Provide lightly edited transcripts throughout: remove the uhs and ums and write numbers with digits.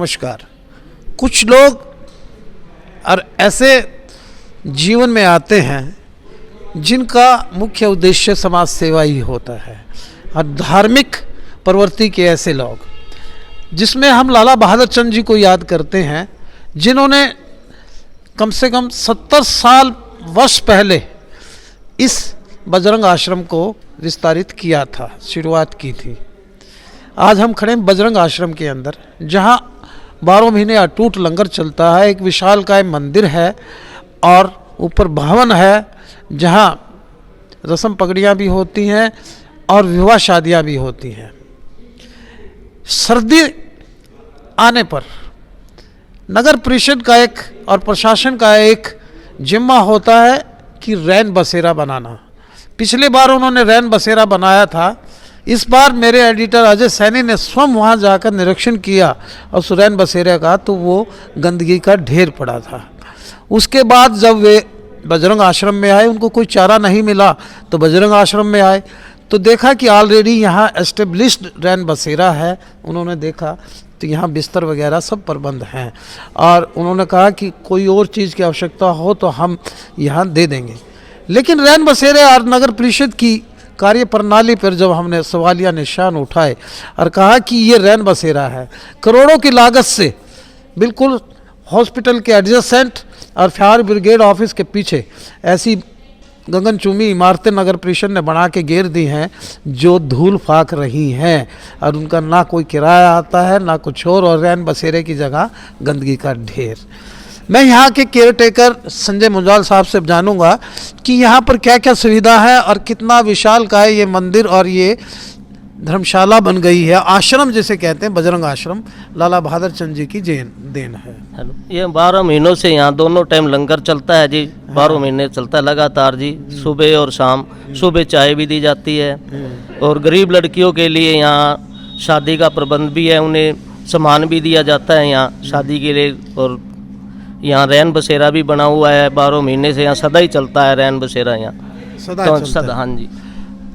नमस्कार। कुछ लोग और ऐसे जीवन में आते हैं जिनका मुख्य उद्देश्य समाज सेवा ही होता है, और धार्मिक प्रवृत्ति के ऐसे लोग, जिसमें हम लाला बहादुर चंद जी को याद करते हैं, जिन्होंने कम से कम 70 वर्ष पहले इस बजरंग आश्रम को विस्तारित किया था, शुरुआत की थी। आज हम खड़े हैं बजरंग आश्रम के अंदर, जहाँ 12 महीने अटूट लंगर चलता है। एक विशालकाय मंदिर है और ऊपर भवन है, जहाँ रस्म पगड़ियाँ भी होती हैं और विवाह शादियाँ भी होती हैं। सर्दी आने पर नगर परिषद का एक और प्रशासन का एक जिम्मा होता है कि रैन बसेरा बनाना। पिछली बार उन्होंने रैन बसेरा बनाया था। इस बार मेरे एडिटर अजय सैनी ने स्वयं वहाँ जाकर निरीक्षण किया और उस रैन बसेरे का तो वो गंदगी का ढेर पड़ा था। उसके बाद जब वे बजरंग आश्रम में आए, उनको कोई चारा नहीं मिला तो बजरंग आश्रम में आए तो देखा कि ऑलरेडी यहाँ एस्टेब्लिश्ड रैन बसेरा है। उन्होंने देखा तो यहाँ बिस्तर वगैरह सब प्रबंध हैं, और उन्होंने कहा कि कोई और चीज़ की आवश्यकता हो तो हम यहाँ दे देंगे। लेकिन रैन बसेरे और नगर परिषद की कार्य प्रणाली पर जब हमने सवालिया निशान उठाए और कहा कि ये रैन बसेरा है, करोड़ों की लागत से बिल्कुल हॉस्पिटल के एडजेसेंट और फायर ब्रिगेड ऑफिस के पीछे ऐसी गगनचुंबी इमारतें नगर परिषद ने बना के घेर दी हैं जो धूल फाक रही हैं, और उनका ना कोई किराया आता है ना कुछ और रैन बसेरे की जगह गंदगी का ढेर। मैं यहाँ के केयरटेकर संजय मुंजाल साहब से जानूंगा कि यहाँ पर क्या क्या सुविधा है और कितना विशाल का है ये मंदिर और ये धर्मशाला बन गई है, आश्रम जिसे कहते हैं बजरंग आश्रम, लाला बहादुर चंद जी की देन है। हेलो, ये 12 महीनों से यहाँ दोनों टाइम लंगर चलता है जी। 12 महीने चलता है लगातार जी, सुबह और शाम। सुबह चाय भी दी जाती है, और गरीब लड़कियों के लिए यहाँ शादी का प्रबंध भी है, उन्हें सामान भी दिया जाता है यहाँ शादी के लिए। और यहाँ रैन बसेरा भी बना हुआ है, 12 महीने से यहाँ सदा ही चलता है रैन बसेरा यहाँ सदा। हाँ जी।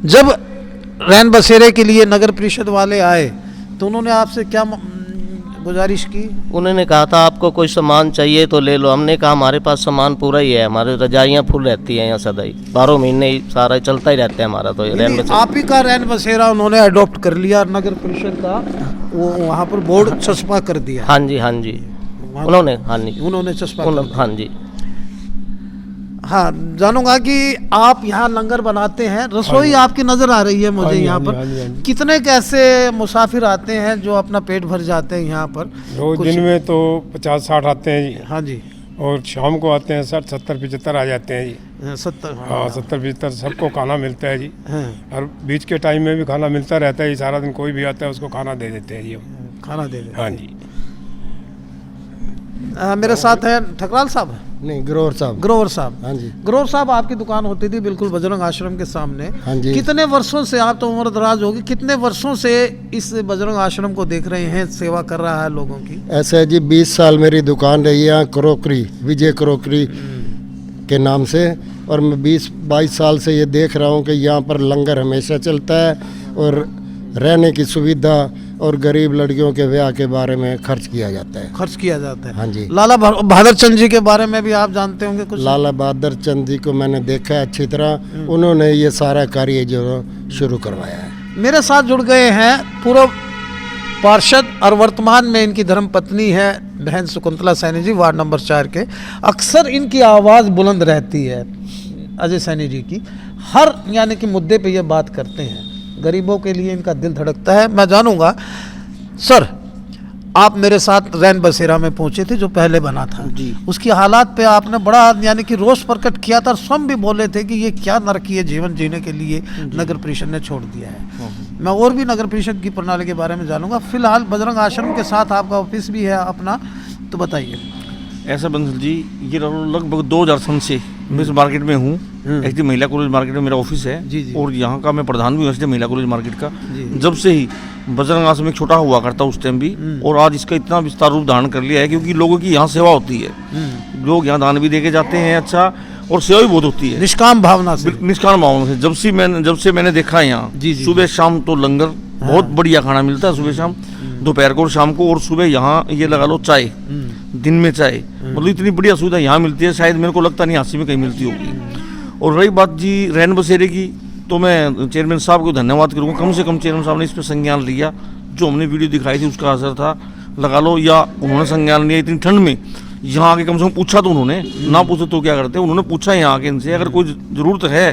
जब रैन बसेरे के लिए नगर परिषद वाले आए तो उन्होंने आपसे क्या गुजारिश की? उन्होंने कहा था आपको कोई सामान चाहिए तो ले लो। हमने कहा हमारे पास सामान पूरा ही है, हमारे रजाइयाँ फुल रहती हैं यहाँ सदा ही, 12 महीने ही सारा चलता ही रहता है हमारा। तो रैन बसेरा आप ही का रैन बसेरा उन्होंने अडॉप्ट कर लिया, नगर परिषद का वो वहाँ पर बोर्ड चस्पा कर दिया। हाँ जी, हाँ जी, उन्होंने चस्पा हाँ जी। हाँ, जानूंगा कि आप यहाँ लंगर बनाते हैं, रसोई आपकी नज़र आ रही है मुझे यहाँ पर। कितने कैसे मुसाफिर आते हैं जो अपना पेट भर जाते हैं यहाँ पर? रोज दिन में तो 50-60 आते हैं जी। हाँ जी। और शाम को आते हैं 60-70-75 आ जाते हैं जी। 70, हाँ 70-75 सबको खाना मिलता है जी। हाँ। और बीच के टाइम में भी खाना मिलता रहता है जी। सारा दिन कोई भी आता है उसको खाना दे देते हैं जी हम। खाना दे देते। हाँ जी। मेरे साथ हैं ठकराल साहब। नहीं, ग्रोवर साहब। हाँ जी। ग्रोवर साहब, आपकी दुकान होती थी बिल्कुल बजरंग आश्रम के सामने। हाँ जी। कितने वर्षों से, आप तो उम्र दराज होगी, कितने वर्षों से इस बजरंग आश्रम को देख रहे हैं, सेवा कर रहा है लोगों की? ऐसे है जी, 20 साल मेरी दुकान रही है क्रोकरी, विजय क्रोकरी के नाम से, और मैं 20-22 साल से ये देख रहा हूँ कि यहाँ पर लंगर हमेशा चलता है, और रहने की सुविधा और गरीब लड़कियों के ब्याह के बारे में खर्च किया जाता है। हाँ जी। लाला बहादुर चंद जी के बारे में भी आप जानते होंगे कुछ? लाला बहादुर चंद जी को मैंने देखा है अच्छी तरह, उन्होंने ये सारा कार्य जो शुरू करवाया है। मेरे साथ जुड़ गए हैं पूर्व पार्षद और वर्तमान में इनकी धर्मपत्नी है बहन शकुंतला सैनी जी, वार्ड नंबर 4 के। अक्सर इनकी आवाज़ बुलंद रहती है अजय सैनी जी की, हर यानी कि मुद्दे पे ये बात करते हैं, गरीबों के लिए इनका दिल धड़कता है। मैं जानूंगा सर, आप मेरे साथ रैन बसेरा में पहुंचे थे जो पहले बना था जी। उसकी हालात पे आपने बड़ा यानी कि रोष प्रकट किया था, और स्वयं भी बोले थे कि ये क्या नरकीय जीवन जीने के लिए नगर परिषद ने छोड़ दिया है। मैं और भी नगर परिषद की प्रणाली के बारे में जानूंगा। फिलहाल बजरंग आश्रम के साथ आपका ऑफिस भी है अपना, तो बताइए। ऐसा बंसल जी, ये लगभग 2000 सन से मैं इस मार्केट में हूँ। एक्चुअली महिला कॉलेज मार्केट में मेरा ऑफिस है। जी जी। और यहाँ का मैं प्रधान भी हूँ महिला कॉलेज मार्केट का। जब से ही बजरंग आश्रम एक छोटा हुआ करता उस टाइम भी, और आज इसका इतना विस्तार रूप धारण कर लिया है क्योंकि लोगों की यहाँ सेवा होती है। लोग यहाँ दान भी दे के जाते हैं, अच्छा, और सेवा भी बहुत होती है निष्काम भावना से। जब से मैंने देखा है यहाँ सुबह शाम तो लंगर बहुत बढ़िया खाना मिलता है सुबह शाम। दोपहर को और शाम को, और सुबह यहाँ ये लगा लो चाय, दिन में चाय, मतलब इतनी बढ़िया सुविधा यहाँ मिलती है, शायद मेरे को लगता नहीं हांसी में कहीं मिलती होगी। और रही बात जी रैन बसेरे की, तो मैं चेयरमैन साहब को धन्यवाद करूँगा, कम से कम चेयरमैन साहब ने इस पर संज्ञान लिया, जो हमने वीडियो दिखाई थी उसका असर था लगा लो, या उन्होंने संज्ञान लिया। इतनी ठंड में यहाँ आके कम से कम पूछा तो उन्होंने, ना पूछे तो क्या करते, उन्होंने पूछा यहाँ आके इनसे, अगर कोई ज़रूरत है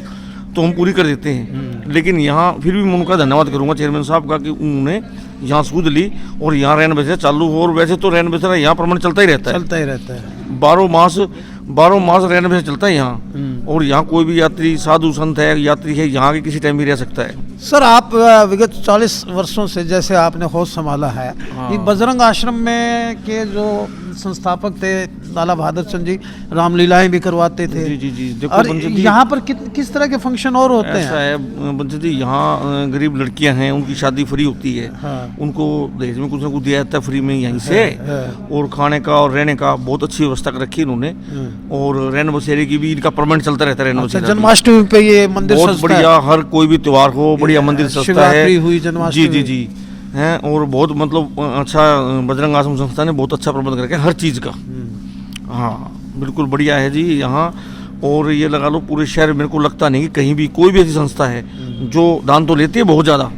तो हम पूरी कर देते हैं। लेकिन यहाँ फिर भी मैं उनका धन्यवाद करूँगा चेयरमैन साहब का कि उन्होंने यहाँ सूद ली और यहाँ रैन बसेरा चालू हो। और वैसे तो रैन बसेरा यहाँ परमानेंट चलता ही रहता है, 12 मास रैन बसेरा चलता है यहाँ। और यहाँ कोई भी यात्री, साधु संत है, यात्री है, यहाँ के किसी टाइम भी रह सकता है। सर आप विगत 40 वर्षों से जैसे आपने होश संभाला है, ये बजरंग आश्रम में के जो संस्थापक थे लाला बहादुर चंद जी रामलीलाएं भी करवाते थे। जी देखो और बंसत जी, यहाँ पर किस तरह के फंक्शन और होते हैं? ऐसा है बंसत जी, यहाँ गरीब लड़कियां हैं, उनकी शादी फ्री होती है। हाँ। उनको दहेज में कुछ ना कुछ दिया जाता है फ्री में यहीं से। और खाने का और रहने का बहुत अच्छी व्यवस्था कर रखी है इन्होंने। और रैन बसेरे की भी इनका परमानेंट चलता रहता है। रैन बसेरा जन्माष्टमी पे ये मंदिर बहुत सजता बढ़िया, है। हर कोई भी त्योहार हो बढ़िया मंदिर सजता है। शिवरात्रि हुई, जन्माष्टमी जी हैं। और बहुत मतलब अच्छा बजरंग आश्रम संस्था ने बहुत अच्छा प्रबंध करके हर चीज़ का। हाँ बिल्कुल बढ़िया है जी यहाँ। और ये लगा लो पूरे शहर मेरे को लगता नहीं कि कहीं भी कोई भी ऐसी संस्था है जो दान तो लेती है बहुत ज़्यादा,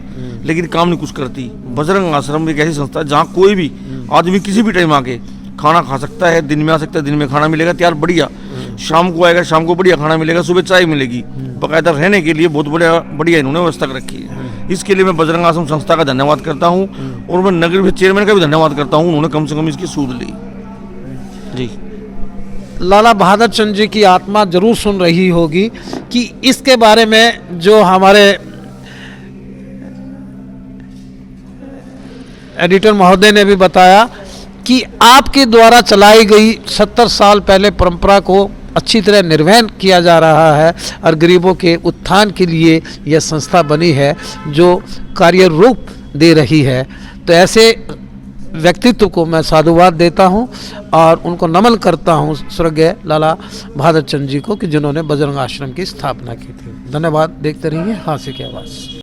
लेकिन काम नहीं कुछ करती। बजरंग आश्रम एक ऐसी संस्था है जहाँ कोई भी आदमी किसी भी टाइम आके खाना खा सकता है, दिन में आ सकता है, दिन में खाना मिलेगा तैयार बढ़िया, शाम को आएगा शाम को बढ़िया खाना मिलेगा, सुबह चाय मिलेगी, बाकायदा रहने के लिए बहुत बढ़िया इन्होंने व्यवस्था कर रखी है। इसके लिए मैं बजरंग आश्रम संस्था का धन्यवाद करता हूँ और मैं नगर चेयरमैन का भी धन्यवाद करता हूँ, उन्होंने कम से कम इसकी सूद ली जी। लाला बहादुर चंद जी की आत्मा जरूर सुन रही होगी कि इसके बारे में जो हमारे एडिटर महोदय ने भी बताया कि आपके द्वारा चलाई गई 70 साल पहले परंपरा को अच्छी तरह निर्वहन किया जा रहा है और गरीबों के उत्थान के लिए यह संस्था बनी है जो कार्य रूप दे रही है। तो ऐसे व्यक्तित्व को मैं साधुवाद देता हूं और उनको नमन करता हूं स्वर्गीय लाला बहादुर चंद जी को कि जिन्होंने बजरंग आश्रम की स्थापना की थी। धन्यवाद। देखते रहिए हांसी की आवाज़।